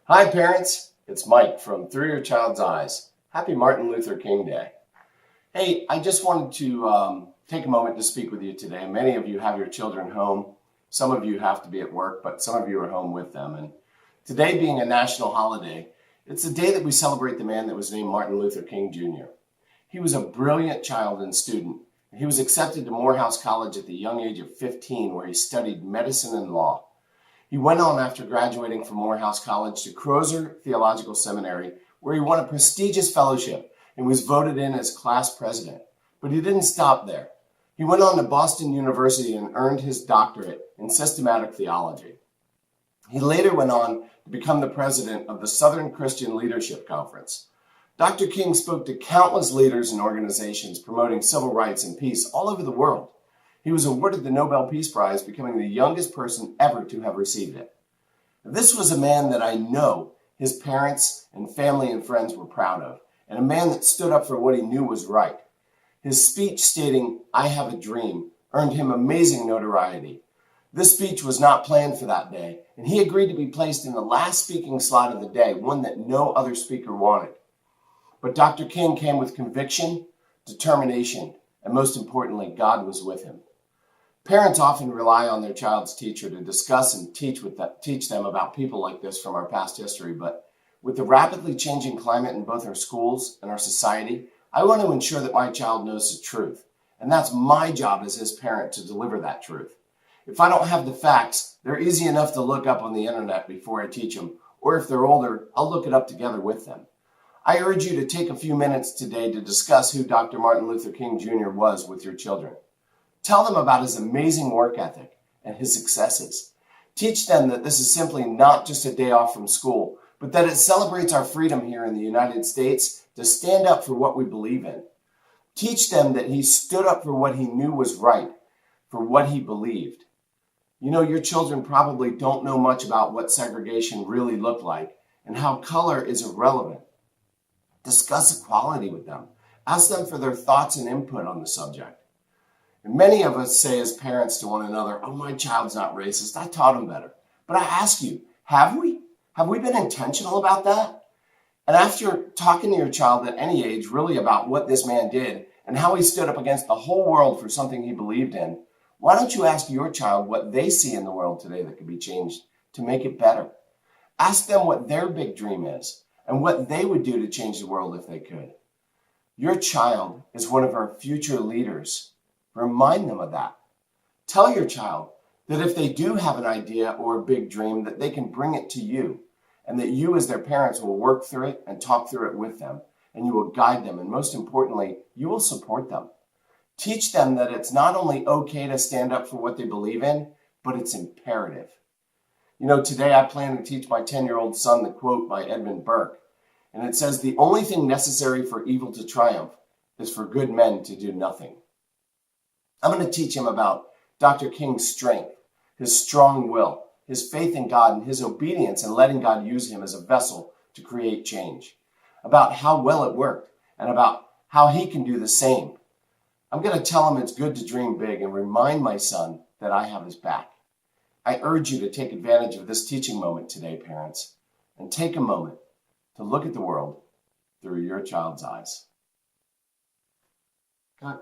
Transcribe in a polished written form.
Hi parents, it's Mike from Through Your Child's Eyes. Happy Martin Luther King Day. Hey, I just wanted to take a moment to speak with you today. Many of you have your children home. Some of you have to be at work, but some of you are home with them. And today being a national holiday, it's a day that we celebrate the man that was named Martin Luther King Jr. He was a brilliant child and student. He was accepted to Morehouse College at the young age of 15, where he studied medicine and law. He went on after graduating from Morehouse College to Crozer Theological Seminary, where he won a prestigious fellowship and was voted in as class president. But he didn't stop there. He went on to Boston University and earned his doctorate in systematic theology. He later went on to become the president of the Southern Christian Leadership Conference. Dr. King spoke to countless leaders and organizations promoting civil rights and peace all over the world. He was awarded the Nobel Peace Prize, becoming the youngest person ever to have received it. This was a man that I know his parents and family and friends were proud of, and a man that stood up for what he knew was right. His speech stating, "I have a dream," earned him amazing notoriety. This speech was not planned for that day, and he agreed to be placed in the last speaking slot of the day, one that no other speaker wanted. But Dr. King came with conviction, determination, and most importantly, God was with him. Parents often rely on their child's teacher to discuss and teach them about people like this from our past history, but with the rapidly changing climate in both our schools and our society, I want to ensure that my child knows the truth, and that's my job as his parent to deliver that truth. If I don't have the facts, they're easy enough to look up on the internet before I teach them, or if they're older, I'll look it up together with them. I urge you to take a few minutes today to discuss who Dr. Martin Luther King Jr. was with your children. Tell them about his amazing work ethic and his successes. Teach them that this is simply not just a day off from school, but that it celebrates our freedom here in the United States to stand up for what we believe in. Teach them that he stood up for what he knew was right, for what he believed. You know, your children probably don't know much about what segregation really looked like and how color is irrelevant. Discuss equality with them. Ask them for their thoughts and input on the subject. And many of us say as parents to one another, "Oh, my child's not racist. I taught him better." But I ask you, have we? Have we been intentional about that? And after talking to your child at any age really about what this man did and how he stood up against the whole world for something he believed in, why don't you ask your child what they see in the world today that could be changed to make it better? Ask them what their big dream is and what they would do to change the world if they could. Your child is one of our future leaders. Remind them of that. Tell your child that if they do have an idea or a big dream, that they can bring it to you, and that you as their parents will work through it and talk through it with them, and you will guide them, and most importantly, you will support them. Teach them that it's not only okay to stand up for what they believe in, but it's imperative. You know, today I plan to teach my 10-year-old son the quote by Edmund Burke, and it says, "The only thing necessary for evil to triumph is for good men to do nothing." I'm going to teach him about Dr. King's strength, his strong will, his faith in God, and his obedience in letting God use him as a vessel to create change, about how well it worked, and about how he can do the same. I'm going to tell him it's good to dream big and remind my son that I have his back. I urge you to take advantage of this teaching moment today, parents, and take a moment to look at the world through your child's eyes. God.